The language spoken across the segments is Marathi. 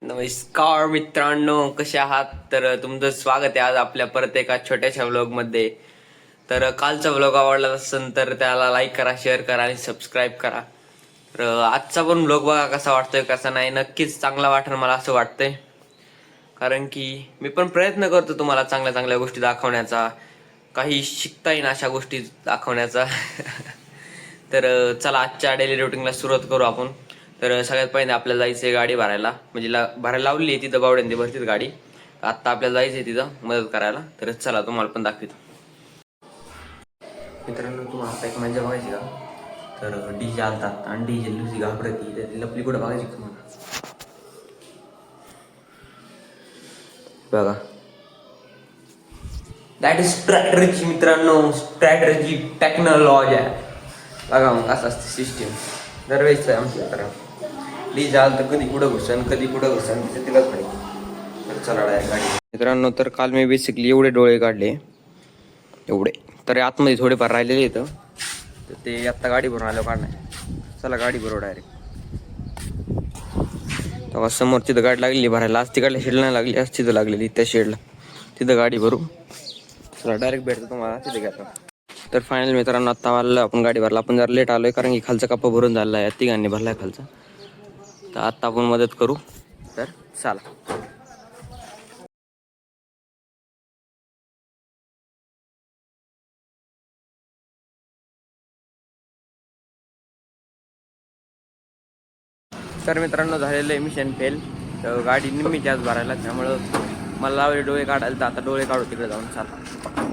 नमस्कार मित्रांनो, कसे आहात? तर तुमचं स्वागत आहे आज आपल्या परत एका छोट्याशा व्लॉगमध्ये. तर कालचा व्लॉग आवडला असेल तर त्याला लाईक करा, शेअर करा आणि सबस्क्राईब करा. तर आजचा पण व्लॉग बघा कसा वाटतोय कसा नाही. नक्कीच चांगला वाटेल मला असं वाटतंय, कारण की मी पण प्रयत्न करतो तुम्हाला चांगल्या चांगल्या गोष्टी दाखवण्याचा, काही शिकता येईल अशा गोष्टी दाखवण्याचा. तर चला आजच्या डेली रुटीनला सुरुवात करू आपण. तर सगळ्यात पहिले आपल्याला जायचं आहे गाडी भरायला, म्हणजे भरायला लावली आहे तिथं बावड्यांनी भरतीत गाडी. आत्ता आपल्याला जायचं आहे तिथं मदत करायला. तर चला तुम्हाला पण दाखवतो. मित्रांनो, तुम्हाला आता एक मजा बघायची का? तर डीजे आलतात आणि डीजे लुसी घाबरती, तर लपली कुठं बघायची का मला? बघा, दॅट इज स्ट्रॅटर्जी मित्रांनो, स्ट्रॅटर्जी टेक्नॉलॉजी आहे. बघा मग असं असते सिस्टीम दरवेळेस आहे आमच्या. तर डीजे आलं तर कधी कुठं घुसन ते तिलाच माहिती. तर चला डायरेक्ट गाडी. मित्रांनो, तर काल मी बेसिकली एवढे डोळे काढले, एवढे तर आतमध्ये थोडेफार राहिलेले इथं, तर ते आत्ता गाडी भरून आलो काढणार. चला गाडी भरू डायरेक्ट. तेव्हा समोर तिथं गाडी लागलेली भरायला, आज तिकडल्या शेडला नाही लागली, आज तिथं लागलेली त्या शेडला. तिथं गाडी भरू. चला डायरेक्ट भेटतो तुम्हाला तिथे घेतो. तर फायनल मित्रांनो, आत्ता आलं आपण गाडी भरला. आपण जरा लेट आलोय कारण की खालचा कप्पा भरून झाला आहे, तिघांनी भरलाय खालचा. तर आत्ता आपण मदत करू. तर चला. तर मित्रांनो, झालेलं आहे मिशन फेल. तर गाडी निम्मीची आज भरायला, त्यामुळं मला लावले डोळे काढायला. तर आता डोळे काढू तिकडे जाऊन. चला.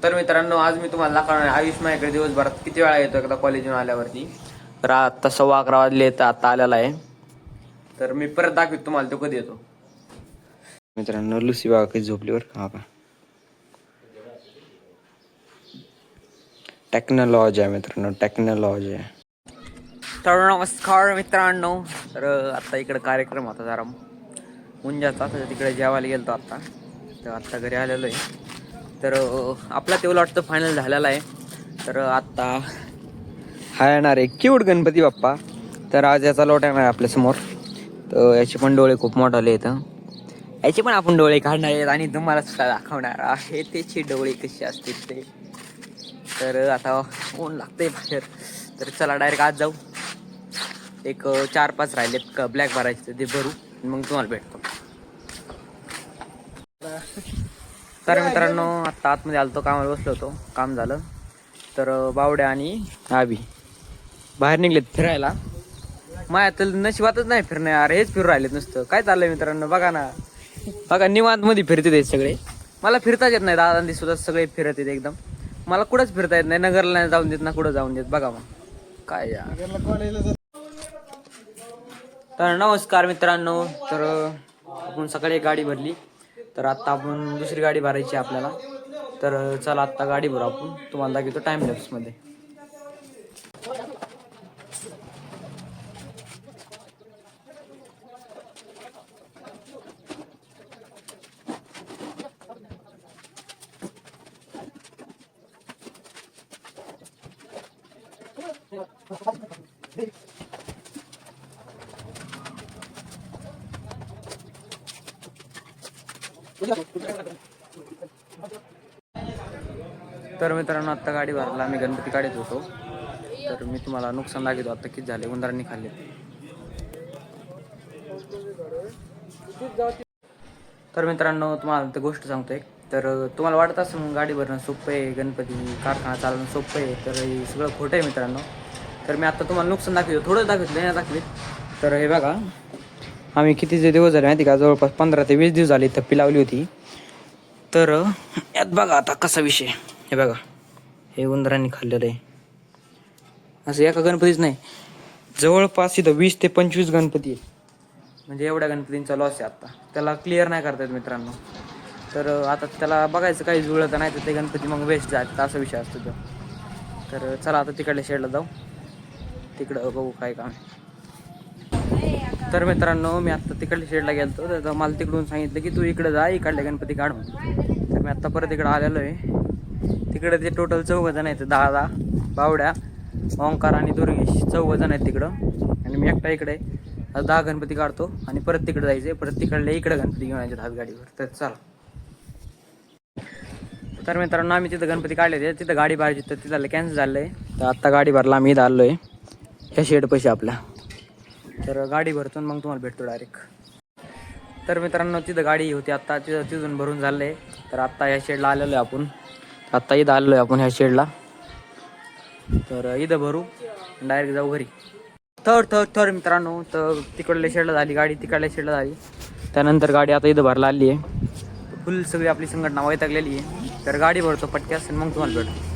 तर मित्रांनो, आज मी तुम्हाला दाखवणार आयुष माझ्याकडे दिवसभरात किती वेळा येतो एकदा कॉलेजून आल्यावरती. तर आत्ता 11:15 वाजले, तर आता आलेला आहे. तर मी परत दाखवतो तुम्हाला तो कधी येतो. मित्रांनो, लुसी बाबा कधी झोपलीवर का टेक्नॉलॉजी आहे मित्रांनो, टेक्नॉलॉजी आहे. तर नमस्कार मित्रांनो, तर आत्ता इकडे कार्यक्रम होता जरा मुंजाचा, तर तिकडे जेवायला गेलतो आत्ता. तर आत्ता घरी आलेलो आहे. तर आपला तेवढं वाटतं फायनल झालेला आहे. तर आत्ता हा येणार आहे क्यूट गणपती बाप्पा. तर आज याचा लोट येणार आहे आपल्यासमोर. तर याचे पण डोळे खूप मोठाले आहेत. याचे पण आपण डोळे काढणार आहेत आणि तुम्हाला सुद्धा दाखवणार आहे त्याचे डोळे कसे असतील ते. तर आता ऊन लागतंय बाहेर, तर चला डायरेक्ट आज जाऊ. एक 4-5 राहिलेत ब्लॅक भरायचे, ते भरू मग तुम्हाला भेटतो. तर मित्रांनो, आत्ता आतमध्ये आलतो, कामाला बसलो होतो, काम झालं. तर बावड्या आणि आबी बाहेर निघलेत फिरायला. माया तर नशिबातच नाही फिरणं यार, हेच फिरू राहिलेत नुसतं. काय चाललंय मित्रांनो, बघा ना, बघा निवांत मध्ये फिरते ते सगळे. मला फिरताच येत नाही, दादा सुद्धा सगळे फिरत येत एकदम. मला कुठंच फिरता येत नाही, नगरला नाही जाऊन देत ना कुठं जाऊन देत. बघा मग काय यार. तर नमस्कार मित्रांनो, तर आपण सकाळी एक गाडी भरली, तर आत्ता आपण दुसरी गाडी भरायची आपल्याला. तर चला आत्ता गाडी भरू आपण, तुम्हाला दाखवतो टाइम लॅप्समध्ये. तर मित्रांनो, आत्ता गाडी भरायला आम्ही गणपती काढत होतो. तर मी तुम्हाला नुकसान दाखवतो आत्ता किती झाले, उंदरांनी खाल्ले. तर मित्रांनो, तुम्हाला तर गोष्ट सांगतो एक. तर तुम्हाला वाटत असं गाडी भरणं सोपं आहे, गणपती कारखाना चालवणं सोपं आहे, तर हे सगळं खोटं आहे मित्रांनो. तर मी आता तुम्हाला नुकसान दाखवतो, थोडं दाखवलं नाही दाखवित. तर हे बघा, आम्ही कितीचे दिवस झाले माहिती का, जवळपास 15 ते 20 दिवस झाले थप्पी लावली होती. तर यात बघा आता कसा विषय. हे बघा, हे उंदरांनी खाल्लेलं आहे. असं एका गणपतीच नाही, जवळपास इथं 20 ते 25 गणपती आहे. म्हणजे एवढ्या गणपतींचा लॉस आहे आता, त्याला क्लिअर नाही करता येत मित्रांनो. तर आता त्याला बघायचं काही जुळलं तर, नाही तर ते गणपती मग वेस्ट जातात, असा विषय असतो तो. तर चला आता तिकडल्या शेडला जाऊ, तिकडं बघू काय काम आहे. तर मित्रांनो, मी आत्ता तिकडल्या शेडला गेलतो, तर मला तिकडून सांगितलं की तू इकडं जा, इकडले गणपती काढून. तर मी आत्ता परत इकडं आलेलो आहे. तिकडे ते टोटल 4 जण आहेत, दादा, बावड्या, ओंकार आणि दुर्गेश. 4 जण आहेत तिकडं आणि मी एकटा इकडे. आता 10 गणपती काढतो आणि परत तिकडे जायचं, परत तिकडले इकडे गणपती घेऊन यायचे हात गाडीवर. तर चला. तर मित्रांनो आम्ही तिथं गणपती काढले ते, तिथं गाडी भरायची तर तिथं कॅन्सल झालं आहे. तर आत्ता गाडी भरला, आम्ही इथं आलो आहे ह्या शेड पैसे आपल्या. तर गाडी भरतो मग तुम्हाला भेटतो डायरेक्ट. तर मित्रांनो तिथं गाडी होती आत्ता, तिथून भरून झालं आहे. तर आत्ता ह्या शेडला आलेलो आहे आपण. आत्ता इथं आलेलो आहे आपण ह्या शेडला. तर इथं भरू डायरेक्ट जाऊ घरी. थर मित्रांनो, तर तिकडल्या शेडला झाली गाडी, तिकडल्या शेडला झाली. त्यानंतर गाडी आता इथं भरला आली आहे. फुल सगळी आपली संघटना वैतागलेली आहे. तर गाडी भरतो पटक्यास मग तुम्हाला भेटतो.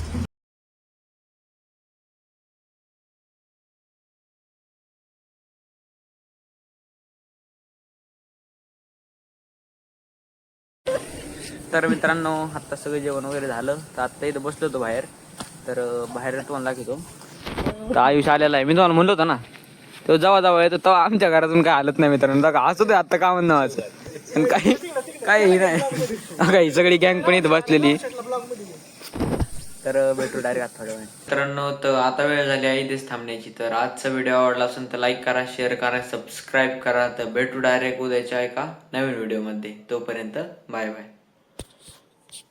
तर मित्रांनो आत्ता सगळं जेवण वगैरे झालं. तर आत्ता इथं बसलो होतो बाहेर. तर बाहेर तुम्हाला दाखवतो. तर आयुष आलेला आहे. मी तुम्हाला म्हणलो होतं ना, तो जेव्हा येतो तेव्हा आमच्या घरातून काय हालत नाही मित्रांनो. बघा असू दे आत्ता का म्हणणं वाचं पण काही नाही. काही सगळी गँग पण इथं बसलेली. तर भेटू डायरेक्ट आता थोड्या वेळ. मित्रांनो तर आता वेळ झाली आहे इथेच थांबण्याची. तर आजचा व्हिडिओ आवडला असेल तर लाईक करा, शेअर करा, सबस्क्राईब करा. तर भेटू डायरेक्ट उद्याच्या एका नवीन व्हिडिओमध्ये. तोपर्यंत बाय बाय.